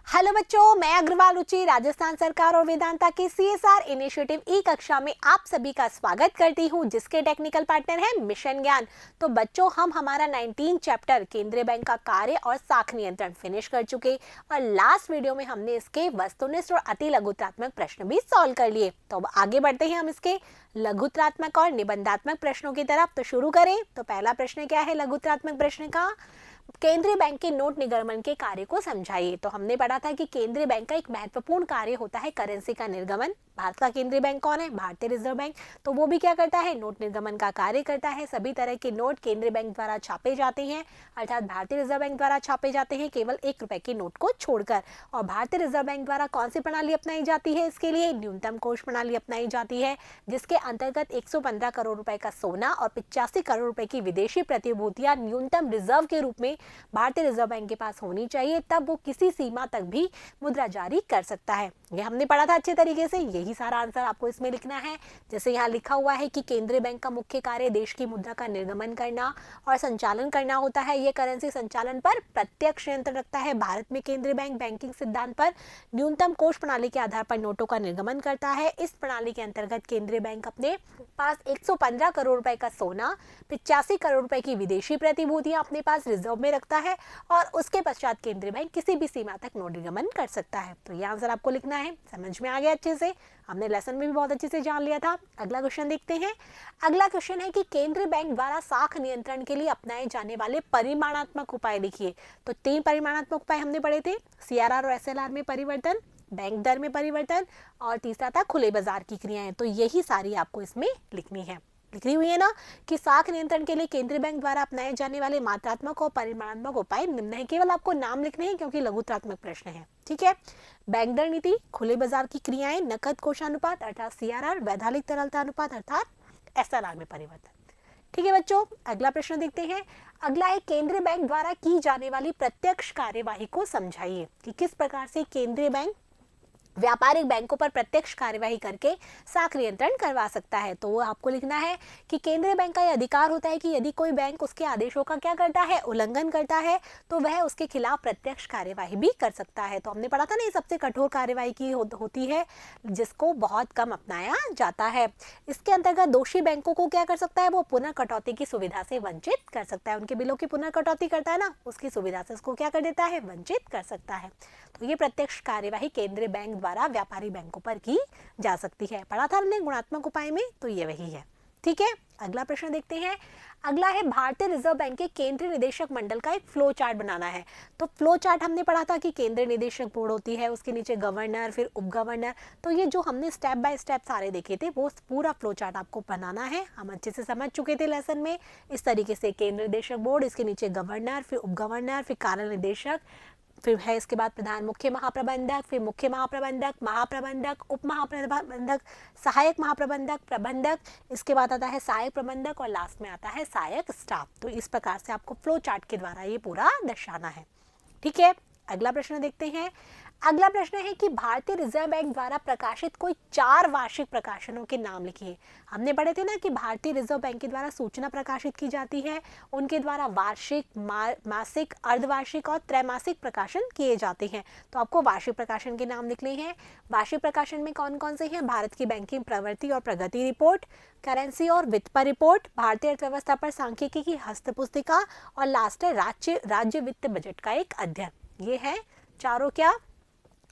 Hello बच्चों, मैं अग्रवाल रुचि राजस्थान सरकार और वेदांता के सीएसआर इनिशिएटिव ई कक्षा में आप सभी का स्वागत करती हूं, जिसके टेक्निकल पार्टनर है मिशन ज्ञान। तो बच्चों, हम हमारा 19 चैप्टर केंद्रीय बैंक का कार्य और साख नियंत्रण फिनिश कर चुके और लास्ट वीडियो में हमने इसके वस्तुनिष्ठ और अति लघुत्रात्मक प्रश्न भी सॉल्व कर लिए। तो अब आगे बढ़ते हैं हम इसके लघुत्रात्मक और निबंधात्मक प्रश्नों की तरफ। तो शुरू करें। तो पहला प्रश्न क्या है लघुत्रात्मक प्रश्न का? केंद्रीय बैंक के नोट निर्गमन के कार्य को समझाइए। तो हमने पढ़ा था कि केंद्रीय बैंक का एक महत्वपूर्ण कार्य होता है करेंसी का निर्गमन। भारत का केंद्रीय बैंक कौन है? भारतीय रिजर्व बैंक। तो वो भी क्या करता है? नोट निर्गमन का कार्य करता है। सभी तरह के नोट केंद्रीय बैंक द्वारा छापे जाते हैं, अर्थात भारतीय रिजर्व बैंक द्वारा छापे जाते हैं, केवल 1 रुपए के नोट को छोड़कर। और भारतीय रिजर्व बैंक द्वारा कौन सी प्रणाली अपनाई जाती है? इसके लिए न्यूनतम कोष प्रणाली अपनाई जाती है, जिसके अंतर्गत 115 करोड़ रुपए का सोना और 85 करोड़ रुपए की विदेशी प्रतिभूतियां न्यूनतम रिजर्व के रूप में भारतीय रिजर्व बैंक के पास होनी चाहिए, तब वो किसी सीमा तक भी मुद्रा जारी कर सकता है। ये हमने पढ़ा था अच्छे तरीके से। यही सारा आंसर आपको इसमें लिखना है। जैसे यहाँ लिखा हुआ है कि केंद्रीय बैंक का मुख्य कार्य देश की मुद्रा का निर्गमन करना और संचालन करना होता है। ये करेंसी संचालन पर प्रत्यक्ष नियंत्रण रखता है। भारत में केंद्रीय बैंक बैंकिंग सिद्धांत पर न्यूनतम कोष प्रणाली के आधार पर नोटों का निर्गमन करता है। इस प्रणाली के अंतर्गत केंद्रीय बैंक अपने पास 115 करोड़ रुपए का सोना, 85 करोड़ रुपए की विदेशी प्रतिभूतियां अपने पास रिजर्व में रखता है और उसके पश्चात केंद्रीय बैंक किसी भी सीमा तक नोट निर्गमन कर सकता है। तो ये आंसर आपको लिखना है। समझ में आ गया अच्छे से? हमने लेसन में भी बहुत अच्छे से जान लिया था। अगला क्वेश्चन देखते हैं। अगला क्वेश्चन है कि केंद्रीय बैंक द्वारा साख नियंत्रण के लिए अपनाए जाने वाले परिमाणात्मक उपाय लिखिए। तो 3 परिमाणात्मक उपाय हमने पढ़े थे। सीआरआर और एसएलआर में परिवर्तन, बैंक दर में परिवर्तन और तीसरा था खुले बाजार की क्रियाएं। तो यही सारी आपको इसमें लिखनी है। लिखी हुई है ना कि साख नियंत्रण के लिए केंद्रीय बैंक द्वारा अपनाए जाने वाले मात्रात्मक और परिमाणात्मक उपाय निम्न है। केवल आपको नाम लिखने हैं क्योंकि लघुत्रात्मक प्रश्न है। ठीक है। बैंक दर नीति, खुले बाजार की क्रियाएं, नकद कोषानुपात अर्थात सीआरआर, वैधानिक तरलता अनुपात अर्थात एसएलआर में परिवर्तन। ठीक है बच्चों, अगला प्रश्न देखते हैं। अगला है केंद्रीय बैंक द्वारा की जाने वाली प्रत्यक्ष कार्यवाही को समझाइए कि किस प्रकार से केंद्रीय बैंक व्यापारिक बैंकों पर प्रत्यक्ष कार्यवाही करके साख नियंत्रण करवा सकता है। तो वो आपको लिखना है कि केंद्रीय बैंक का यह अधिकार होता है कि यदि कोई बैंक उसके आदेशों का क्या करता है? उल्लंघन करता है, तो वह उसके खिलाफ प्रत्यक्ष कार्यवाही भी कर सकता है। तो हमने पढ़ा था ना, ये सबसे कठोर कार्यवाही की होती है, जिसको बहुत कम अपनाया जाता है। इसके अंतर्गत दोषी बैंकों को क्या कर सकता है? वो पुनर्कटौती की सुविधा से वंचित कर सकता है। उनके बिलों की पुनर्कटौती करता है ना, उसकी सुविधा से उसको क्या कर देता है? वंचित कर सकता है। तो ये प्रत्यक्ष कार्यवाही केंद्रीय बैंक द्वारा व्यापारी बैंकों पर की जा सकती है। पढ़ा था हमने गुणात्मक उपाय में, तो ये वही है। ठीक है। अगला प्रश्न देखते हैं। अगला है भारतीय रिजर्व बैंक के केंद्रीय निदेशक मंडल का एक फ्लो चार्ट बनाना है। तो फ्लो चार्ट हमने पढ़ा था कि केंद्रीय निदेशक बोर्ड होती है, उसके नीचे गवर्नर, फिर उप गवर्नर। तो ये जो हमने स्टेप बाय स्टेप सारे देखे थे, वो पूरा फ्लो चार्ट आपको बनाना है। हम अच्छे से समझ चुके थे लेसन में। इस तरीके से केंद्रीय निदेशक बोर्ड, इसके नीचे गवर्नर, फिर उप गवर्नर, फिर कार्य निदेशक, फिर है इसके बाद प्रधान मुख्य महाप्रबंधक, फिर मुख्य महाप्रबंधक, महाप्रबंधक, उप महाप्रबंधक, सहायक महाप्रबंधक, प्रबंधक, इसके बाद आता है सहायक प्रबंधक और लास्ट में आता है सहायक स्टाफ। तो इस प्रकार से आपको फ्लो चार्ट के द्वारा ये पूरा दर्शाना है। ठीक है। अगला प्रश्न देखते हैं। अगला प्रश्न है कि भारतीय रिजर्व बैंक द्वारा प्रकाशित कोई 4 वार्षिक प्रकाशनों के नाम लिखिए। हमने पढ़े थे ना कि भारतीय रिजर्व बैंक के द्वारा सूचना प्रकाशित की जाती है, उनके द्वारा वार्षिक, मासिक, अर्धवार्षिक और त्रैमासिक प्रकाशन किए जाते हैं। तो आपको वार्षिक प्रकाशन के नाम लिखने हैं। वार्षिक प्रकाशन में कौन कौन से हैं? भारत की बैंकिंग प्रवृत्ति और प्रगति रिपोर्ट, करेंसी और वित्त पर रिपोर्ट, भारतीय अर्थव्यवस्था पर सांख्यिकी की हस्तपुस्तिका और लास्ट है राज्य वित्त बजट का एक अध्ययन। ये है चारों क्या?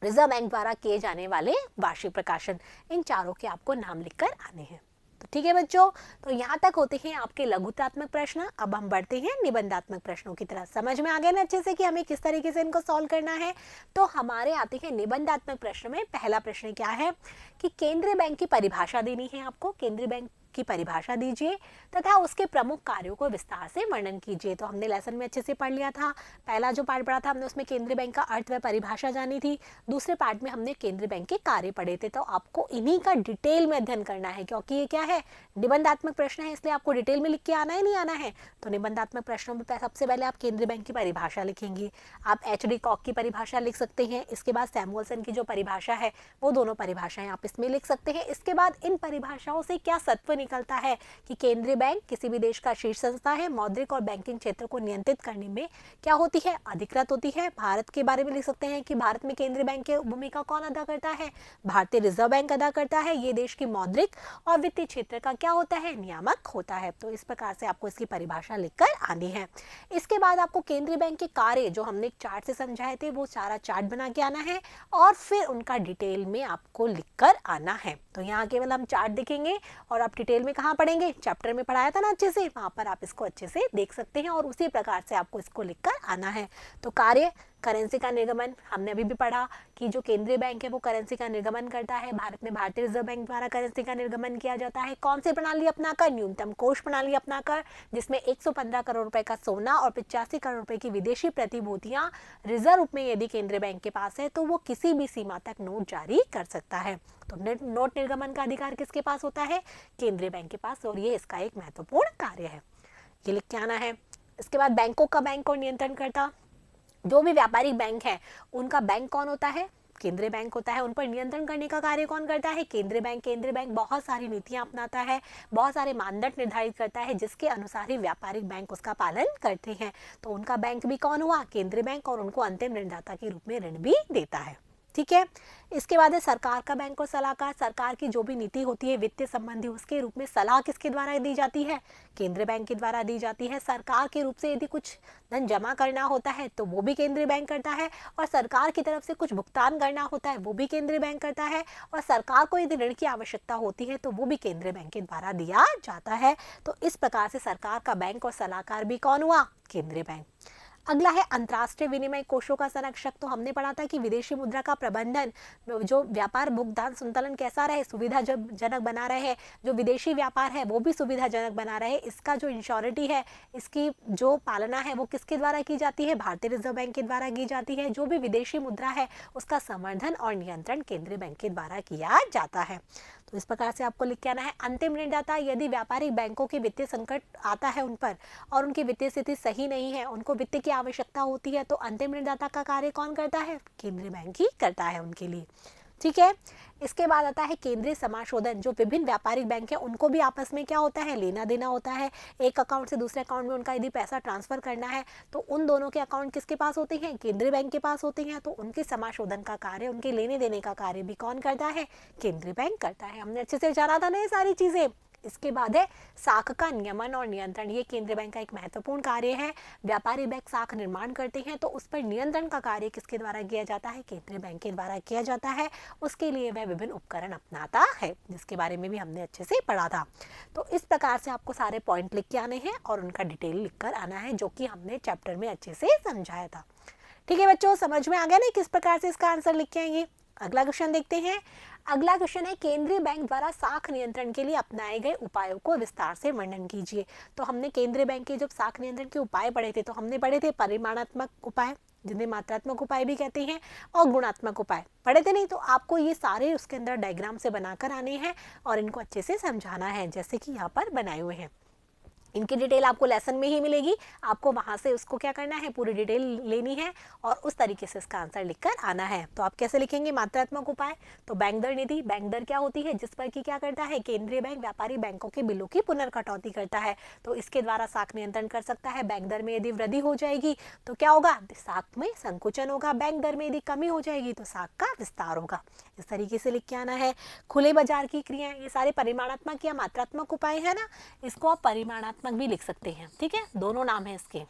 रिजर्व बैंक द्वारा किए जाने वाले वार्षिक प्रकाशन। इन चारों के आपको नाम लिखकर आने हैं। तो ठीक है बच्चों, तो यहाँ तक होते हैं आपके लघुत्रात्मक प्रश्न। अब हम बढ़ते हैं निबंधात्मक प्रश्नों की तरफ। समझ में आ गया ना अच्छे से कि हमें किस तरीके से इनको सॉल्व करना है? तो हमारे आते हैं निबंधात्मक प्रश्न में। पहला प्रश्न क्या है कि केंद्रीय बैंक की परिभाषा देनी है आपको। केंद्रीय बैंक की परिभाषा दीजिए तथा उसके प्रमुख कार्यों को विस्तार से वर्णन कीजिए। तो हमने लेसन में अच्छे से पढ़ लिया था। पहला जो पार्ट पढ़ा था हमने, उसमें केंद्रीय बैंक का अर्थ व परिभाषा जानी थी। दूसरे पार्ट में हमने केंद्रीय बैंक के कार्य पढ़े थे। तो आपको इन्हीं का डिटेल में अध्ययन करना है, क्योंकि ये क्या है? निबंधात्मक प्रश्न है, इसलिए आपको डिटेल में लिख के आना है, नहीं आना है। तो निबंधात्मक प्रश्नों में सबसे पहले आप केंद्रीय बैंक की परिभाषा लिखेंगे। आप एचडी कॉक की परिभाषा लिख सकते हैं। इसके बाद सैमुअलसन की जो परिभाषा है, वो दोनों परिभाषाएं आप इसमें लिख सकते हैं। इसके बाद इन परिभाषाओं से क्या सत्व निकलता है कि केंद्रीय बैंक किसी भी देश का शीर्ष संस्था है, मौद्रिक और बैंकिंग क्षेत्र को नियंत्रित करने में क्या होती है, अधिकृत होती है। भारत के बारे में लिख सकते हैं कि भारत में केंद्रीय बैंक की भूमिका कौन अदा करता है, भारतीय रिजर्व बैंक अदा करता है। ये देश की मौद्रिक और वित्तीय क्षेत्र का क्या होता है, नियामक होता है। तो इस प्रकार से आपको इसकी परिभाषा लिखकर आनी है। इसके बाद आपको केंद्रीय बैंक के कार्य जो हमने एक चार्ट से समझाए थे वो सारा चार्ट बना के आना है और फिर उनका डिटेल में आपको लिखकर आना है। तो यहाँ केवल हम चार्ट देखेंगे और आप डिटेल में कहाँ पढ़ेंगे, चैप्टर में पढ़ाया था ना अच्छे से, वहां पर आप इसको अच्छे से देख सकते हैं और उसी प्रकार से आपको इसको लिखकर आना है। तो कार्य, करेंसी का निर्गमन, हमने अभी भी पढ़ा कि जो केंद्रीय बैंक है वो करेंसी का निर्गमन करता है। भारत में भारतीय रिजर्व बैंक द्वारा करेंसी का निर्गमन किया जाता है। कौन सी प्रणाली अपनाकर, न्यूनतम कोष प्रणाली अपनाकर, जिसमें 115 करोड़ रुपए का सोना और 85 करोड़ रुपए की विदेशी प्रतिभूतियां रिजर्व में यदि केंद्रीय बैंक के पास है तो वो किसी भी सीमा तक नोट जारी कर सकता है। तो नोट निर्गमन का अधिकार किसके पास होता है, केंद्रीय बैंक के पास, और ये इसका एक महत्वपूर्ण कार्य है, ये लिख के आना है। इसके बाद बैंकों का बैंक और नियंत्रण करता, जो भी व्यापारिक बैंक है उनका बैंक कौन होता है, केंद्रीय बैंक होता है। उन पर नियंत्रण करने का कार्य कौन करता है, केंद्रीय बैंक। केंद्रीय बैंक बहुत सारी नीतियां अपनाता है, बहुत सारे मानदंड निर्धारित करता है जिसके अनुसार ही व्यापारिक बैंक उसका पालन करते हैं। तो उनका बैंक भी कौन हुआ, केंद्रीय बैंक, और उनको अंतिम ऋणदाता के रूप में ऋण भी देता है। ठीक है। इसके बाद है सरकार का बैंक और सलाहकार। सरकार की जो भी नीति होती है वित्तीय संबंधी उसके रूप में सलाह किसके द्वारा दी जाती है, केंद्रीय बैंक के द्वारा दी जाती है। सरकार के रूप से यदि कुछ धन जमा करना होता है तो वो भी केंद्रीय बैंक करता है, और सरकार की तरफ से कुछ भुगतान करना होता है वो भी केंद्रीय बैंक करता है, और सरकार को यदि ऋण की आवश्यकता होती है तो वो भी केंद्रीय बैंक के द्वारा दिया जाता है। तो इस प्रकार से सरकार का बैंक और सलाहकार भी कौन हुआ, केंद्रीय बैंक। अगला है अंतर्राष्ट्रीय विनिमय कोषों का संरक्षक। तो हमने पढ़ा था कि विदेशी मुद्रा का प्रबंधन, जो व्यापार भुगतान संतुलन कैसा रहे, सुविधाजनक बना रहे, जो विदेशी व्यापार है वो भी सुविधाजनक बना रहे, इसका जो इंश्योरिटी है, इसकी जो पालना है वो किसके द्वारा की जाती है, भारतीय रिजर्व बैंक के द्वारा की जाती है। जो भी विदेशी मुद्रा है उसका संवर्धन और नियंत्रण केंद्रीय बैंक के द्वारा किया जाता है। तो इस प्रकार से आपको लिख के आना है। अंतिम ऋणदाता, यदि व्यापारिक बैंकों के वित्तीय संकट आता है उन पर और उनकी वित्तीय स्थिति सही नहीं है, उनको वित्त की आवश्यकता होती है, तो अंतिम ऋणदाता का कार्य कौन करता है, केंद्रीय बैंक ही करता है उनके लिए। ठीक है। इसके बाद आता है केंद्रीय समाशोधन। जो विभिन्न व्यापारिक बैंक है उनको भी आपस में क्या होता है, लेना देना होता है। एक अकाउंट से दूसरे अकाउंट में उनका यदि पैसा ट्रांसफर करना है तो उन दोनों के अकाउंट किसके पास होते हैं, केंद्रीय बैंक के पास होते हैं। तो उनके समाशोधन का कार्य, उनके लेने देने का कार्य भी कौन करता है, केंद्रीय बैंक करता है। हमने अच्छे से जाना था ना ये सारी चीजें। इसके बाद है साख का नियमन और नियंत्रण। ये केंद्रीय बैंक का एक महत्वपूर्ण कार्य है। व्यापारी बैंक साख निर्माण करते हैं तो उस पर नियंत्रण का कार्य किसके द्वारा किया जाता है, केंद्रीय बैंक के द्वारा किया जाता है। उसके लिए वह विभिन्न उपकरण अपनाता है जिसके बारे में भी हमने अच्छे से पढ़ा था। तो इस प्रकार से आपको सारे पॉइंट लिख के आने हैं और उनका डिटेल लिखकर आना है, जो कि हमने चैप्टर में अच्छे से समझाया था। ठीक है बच्चों, समझ में आ गया ना किस प्रकार से इसका आंसर लिख के आएंगे। अगला क्वेश्चन देखते हैं। अगला क्वेश्चन है केंद्रीय बैंक द्वारा साख नियंत्रण के लिए अपनाए गए उपायों को विस्तार से वर्णन कीजिए। तो हमने केंद्रीय बैंक के जब साख नियंत्रण के उपाय पढ़े थे तो हमने पढ़े थे परिमाणात्मक उपाय, जिन्हें मात्रात्मक उपाय भी कहते हैं, और गुणात्मक उपाय पढ़े थे नहीं। तो आपको ये सारे उसके अंदर डायग्राम से बनाकर आने हैं और इनको अच्छे से समझाना है, जैसे कि यहाँ पर बनाए हुए हैं। इनकी डिटेल आपको लेसन में ही मिलेगी, आपको वहां से उसको क्या करना है, पूरी डिटेल लेनी है और उस तरीके से इसका आंसर लिखकर आना है। तो आप कैसे लिखेंगे मात्रात्मक उपाय, तो बैंक दर निधि। बैंक दर क्या होती है, जिस पर की क्या करता है, केंद्रीय बैंक व्यापारी बैंकों के बिलों की पुनर्कटौती करता है, तो इसके द्वारा साख नियंत्रण कर सकता है। बैंक दर में यदि वृद्धि हो जाएगी तो क्या होगा, साख में संकुचन होगा। बैंक दर में यदि कमी हो जाएगी तो साख का विस्तार होगा। इस तरीके से लिख के आना है। खुले बाजार की क्रियाएं, ये सारे परिमाणात्मक या मात्रात्मक उपाय है ना, इसको आप परिमाणात्मक भी लिख सकते हैं। ठीक है, दोनों नाम है इसके।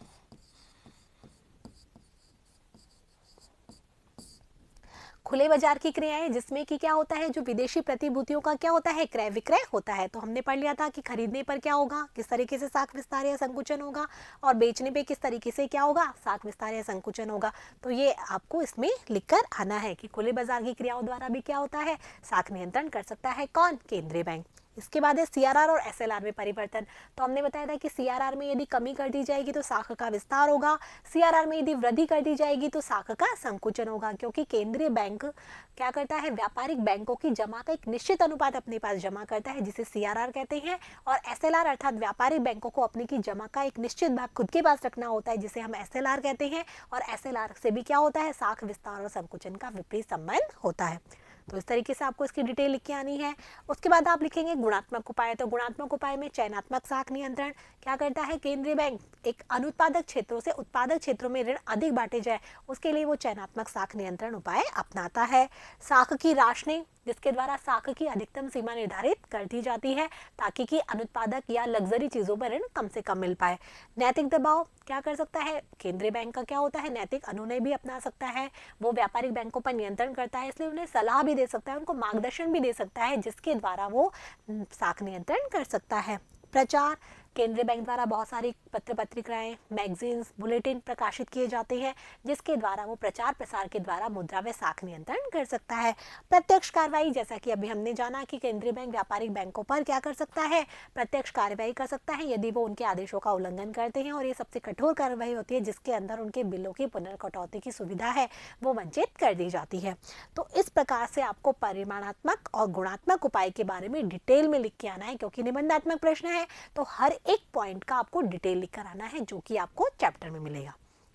खुले बाजार की क्रियाएं, जिसमें कि क्या होता है, जो विदेशी प्रतिभूतियों का क्या होता है, क्रय विक्रय होता है। तो हमने पढ़ लिया था कि खरीदने पर क्या होगा, किस तरीके से साख विस्तार या संकुचन होगा, और बेचने पे किस तरीके से क्या होगा, साख विस्तार या संकुचन होगा। तो ये आपको इसमें लिखकर आना है कि खुले बाजार की क्रियाओं द्वारा भी क्या होता है, साख नियंत्रण कर सकता है कौन, केंद्रीय बैंक। इसके बाद है सीआरआर और एसएलआर में परिवर्तन। तो हमने बताया था कि सीआरआर में यदि कमी कर दी जाएगी तो साख का विस्तार होगा, सीआरआर में यदि वृद्धि कर दी जाएगी तो साख का संकुचन होगा, क्योंकि केंद्रीय बैंक क्या करता है, व्यापारिक बैंकों की जमा का एक निश्चित अनुपात अपने पास जमा करता है, जिसे सीआरआर कहते हैं, और एसएलआर अर्थात व्यापारिक बैंकों को अपने की जमा का एक निश्चित भाग खुद के पास रखना होता है, जिसे हम एसएलआर कहते हैं, और एसएलआर से भी क्या होता है, साख विस्तार और संकुचन का विपरीत संबंध होता है। तो इस तरीके से आपको इसकी डिटेल लिख के आनी है। उसके बाद आप लिखेंगे गुणात्मक उपाय। तो गुणात्मक उपाय में चयनात्मक साख नियंत्रण क्या करता है, केंद्रीय बैंक एक अनुत्पादक क्षेत्रों से उत्पादक क्षेत्रों में ऋण अधिक बांटे जाए उसके लिए वो चयनात्मक साख नियंत्रण उपाय अपनाता है। साख की राशनिंग जिसके द्वारा साख की अधिकतम सीमा निर्धारित कर दी जाती है ताकि कि अनुत्पादक या लग्जरी चीजों पर ऋण कम से कम मिल पाए। नैतिक दबाव क्या कर सकता है, केंद्रीय बैंक का क्या होता है, नैतिक अनुनय भी अपना सकता है। वो व्यापारिक बैंकों पर नियंत्रण करता है, इसलिए उन्हें सलाह भी दे सकता है, उनको मार्गदर्शन भी दे सकता है जिसके द्वारा वो साख नियंत्रण कर सकता है। प्रचार, केंद्रीय बैंक द्वारा बहुत सारी पत्र पत्रिकाएं, मैगजीन्स, बुलेटिन प्रकाशित किए जाते हैं जिसके द्वारा वो प्रचार प्रसार के द्वारा मुद्रा व साख नियंत्रण कर सकता है। प्रत्यक्ष कार्रवाई, जैसा कि अभी हमने जाना कि केंद्रीय बैंक व्यापारिक बैंकों पर क्या कर सकता है, प्रत्यक्ष कार्रवाई कर सकता है यदि वो उनके आदेशों का उल्लंघन करते हैं, और ये सबसे कठोर कार्रवाई होती है जिसके अंदर उनके बिलों की पुनर्कटौती की सुविधा है वो वंचित कर दी जाती है। तो इस प्रकार से आपको परिमाणात्मक और गुणात्मक उपाय के बारे में डिटेल में लिख के आना है, क्योंकि निबंधात्मक प्रश्न है तो हर एक पॉइंट का आपको डिटेल लिख कर आना है जो कि आपको चैप्टर में मिलेगा।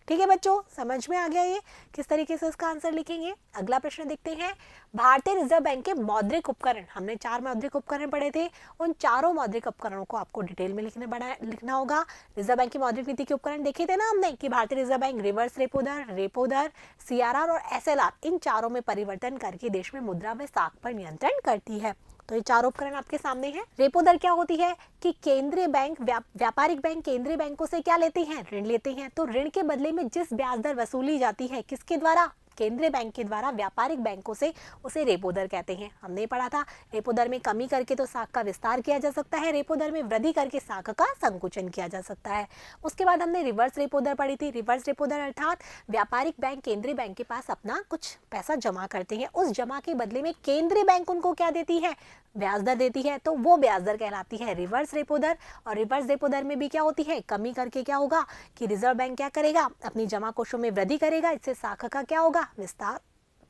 ठीक है बच्चों, समझ में आ गया ये किस तरीके से इसका आंसर लिखेंगे। अगला प्रश्न देखते हैं। भारतीय रिजर्व बैंक के मौद्रिक उपकरण, हमने 4 मौद्रिक उपकरण पढ़े थे, उन चारों मौद्रिक उपकरणों को आपको डिटेल में लिखना होगा। रिजर्व बैंक की मौद्रिक नीति के उपकरण देखे थे ना हमने कि भारतीय रिजर्व बैंक रिवर्स रेपो दर, CRR और SLR इन चारों में परिवर्तन करके देश में मुद्रा व साख पर नियंत्रण करती है। तो ये चार उपकरण आपके सामने हैं। रेपो दर क्या होती है कि केंद्रीय बैंक व्यापारिक बैंक केंद्रीय बैंकों से क्या लेते हैं, ऋण लेते हैं। तो ऋण के बदले में जिस ब्याज दर वसूली जाती है किसके द्वारा, केंद्रीय बैंक के द्वारा व्यापारिक बैंकों से, उसे रेपो दर कहते हैं। हमने पढ़ा था रेपो दर में कमी करके तो साख का विस्तार किया जा सकता है, रेपो दर में वृद्धि करके साख का संकुचन किया जा सकता है। उसके बाद हमने रिवर्स रेपो दर पढ़ी थी। रिवर्स रेपो दर अर्थात व्यापारिक बैंक केंद्रीय बैंक के पास अपना कुछ पैसा जमा करते हैं, उस जमा के बदले में केंद्रीय बैंक उनको क्या देती है, ब्याज दर देती है, तो वो ब्याज दर कहलाती है रिवर्स रेपो दर। और रिवर्स रेपो दर में भी क्या होती है, कमी करके क्या होगा कि रिजर्व बैंक क्या करेगा, अपनी जमा कोषों में वृद्धि करेगा, इससे साख का क्या होगा, विस्तार।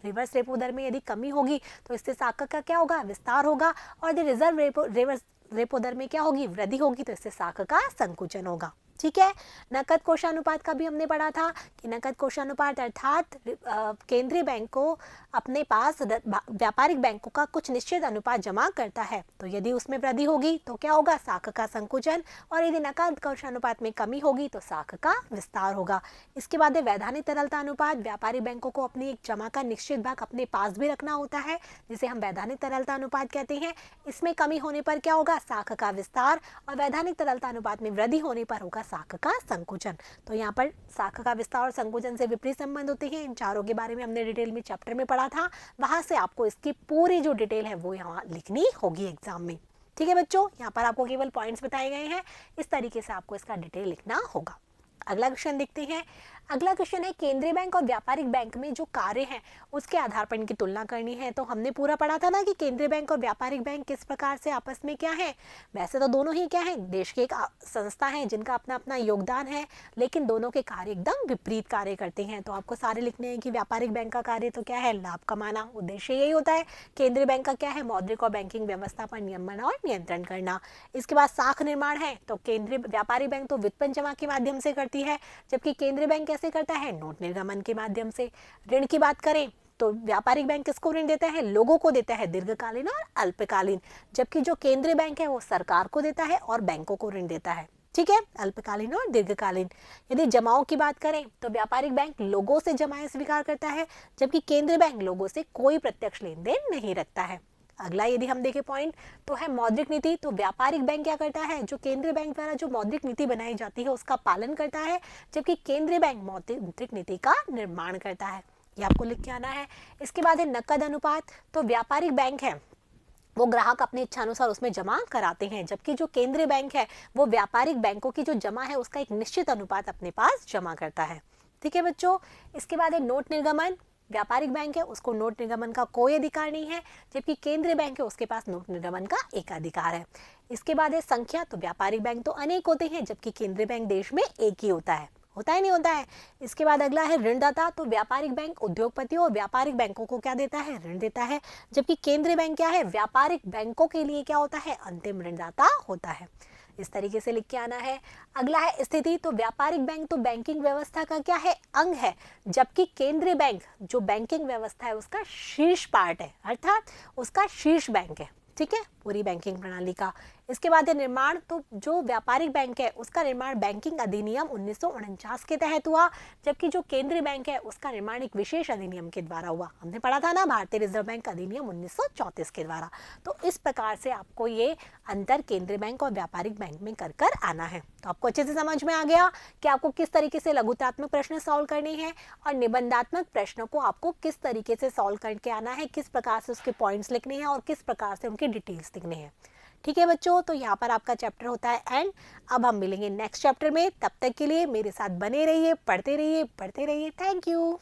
रिवर्स रेपो दर में यदि कमी होगी तो इससे साख का क्या होगा, विस्तार होगा। और रिवर्स रेपो दर में क्या होगी, वृद्धि होगी, तो इससे साख का संकुचन होगा। ठीक है। नकद कोषानुपात का भी हमने पढ़ा था कि नकद कोषानुपात अर्थात केंद्रीय बैंक को अपने पास व्यापारिक बैंकों का कुछ निश्चित अनुपात जमा करता है, तो यदि उसमें वृद्धि होगी तो क्या होगा, साख का संकुचन, और यदि नकद कोषानुपात में कमी होगी तो साख का विस्तार होगा। इसके बाद वैधानिक तरलता अनुपात, व्यापारिक बैंकों को अपनी एक जमा का निश्चित भाग अपने पास भी रखना होता है जिसे हम वैधानिक तरलता अनुपात कहते हैं। इसमें कमी होने पर क्या होगा, साख का विस्तार, और वैधानिक तरलता अनुपात में वृद्धि होने पर होगा साख का संकुचन। तो यहाँ पर साख का विस्तार और संकुचन से विपरीत संबंध होते हैं। इन चारों के बारे में हमने डिटेल में चैप्टर में पढ़ा था, वहां से आपको इसकी पूरी जो डिटेल है वो यहाँ लिखनी होगी एग्जाम में। ठीक है बच्चों, यहाँ पर आपको केवल पॉइंट्स बताए गए हैं, इस तरीके से आपको इसका डिटेल लिखना होगा। अगला क्वेश्चन देखते हैं। अगला क्वेश्चन है केंद्रीय बैंक और व्यापारिक बैंक में जो कार्य हैं उसके आधार पर इनकी तुलना करनी है। तो हमने पूरा पढ़ा था ना कि केंद्रीय बैंक और व्यापारिक बैंक किस प्रकार से आपस में क्या है, वैसे तो दोनों ही क्या है, देश के एक संस्था है जिनका अपना अपना योगदान है, लेकिन दोनों के कार्य एकदम विपरीत कार्य करते हैं। तो आपको सारे लिखने हैं कि व्यापारिक बैंक का कार्य तो क्या है, लाभ कमाना, उद्देश्य यही होता है। केंद्रीय बैंक का क्या है, मौद्रिक और बैंकिंग व्यवस्था पर नियमन और नियंत्रण करना। इसके बाद साख निर्माण है, तो केंद्रीय व्यापारिक बैंक तो व्युत्पन्न जमा के माध्यम से करती है, जबकि केंद्रीय बैंक कैसे करता है, नोट निर्गमन के माध्यम से। ऋण की बात करें तो व्यापारिक बैंक किसको ऋण देता है, लोगों को देता है, दीर्घकालीन और अल्पकालीन, जबकि जो केंद्रीय बैंक है वो सरकार को देता है और बैंकों को ऋण देता है। ठीक है, अल्पकालीन और दीर्घकालीन। यदि जमाओं की बात करें तो व्यापारिक बैंक लोगों से जमाएं स्वीकार करता है, जबकि केंद्रीय बैंक लोगों से कोई प्रत्यक्ष लेन देन नहीं रखता है। अगला यदि हम देखें पॉइंट तो है मौद्रिक नीति। तो व्यापारिक बैंक क्या करता है, जो केंद्रीय बैंक द्वारा जो मौद्रिक नीति बनाई जाती है उसका पालन करता है, जबकि केंद्रीय बैंक मौद्रिक नीति का निर्माण करता है। ये आपको लिख के आना है। इसके बाद है नकद अनुपात। तो व्यापारिक बैंक है वो ग्राहक अपनी इच्छानुसार उसमें जमा कराते हैं, जबकि जो केंद्रीय बैंक है वो व्यापारिक बैंकों की जो जमा है उसका एक निश्चित अनुपात अपने पास जमा करता है। ठीक है बच्चों। इसके बाद है नोट निर्गमन। व्यापारिक बैंक है उसको नोट निर्गमन का कोई अधिकार नहीं है, जबकि केंद्रीय बैंक है उसके पास नोट निर्गमन का एक अधिकार है। इसके बाद है संख्या। तो व्यापारिक बैंक तो अनेक होते हैं, जबकि केंद्रीय बैंक देश में एक ही होता है ही नहीं होता है। इसके बाद अगला है ऋणदाता। तो व्यापारिक बैंक उद्योगपतियों और व्यापारिक बैंकों को क्या देता है, ऋण देता है, जबकि केंद्रीय बैंक क्या है, व्यापारिक बैंकों के लिए क्या होता है, अंतिम ऋणदाता होता है। इस तरीके से लिख के आना है। अगला है स्थिति, तो व्यापारिक बैंक तो बैंकिंग व्यवस्था का क्या है, अंग है, जबकि केंद्रीय बैंक जो बैंकिंग व्यवस्था है उसका शीर्ष पार्ट है, अर्थात उसका शीर्ष बैंक है, ठीक है, पूरी बैंकिंग प्रणाली का। इसके बाद है निर्माण, तो जो व्यापारिक बैंक है उसका निर्माण बैंकिंग अधिनियम 1949 के तहत हुआ, जबकि जो केंद्रीय बैंक है उसका निर्माण एक विशेष अधिनियम के द्वारा हुआ। हमने पढ़ा था ना, भारतीय रिजर्व बैंक अधिनियम 1934 के द्वारा। तो इस प्रकार से आपको ये अंतर केंद्रीय बैंक और व्यापारिक बैंक में कर कर आना है। तो आपको अच्छे से समझ में आ गया कि आपको किस तरीके से लघुतात्मक प्रश्न सॉल्व करनी है और निबंधात्मक प्रश्नों को आपको किस तरीके से सॉल्व करके आना है, किस प्रकार से उसके पॉइंट्स लिखने हैं और किस प्रकार से उनकी डिटेल्स लिखने हैं। ठीक है बच्चों, तो यहाँ पर आपका चैप्टर होता है एंड। अब हम मिलेंगे नेक्स्ट चैप्टर में, तब तक के लिए मेरे साथ बने रहिए, पढ़ते रहिए, पढ़ते रहिए। Thank you.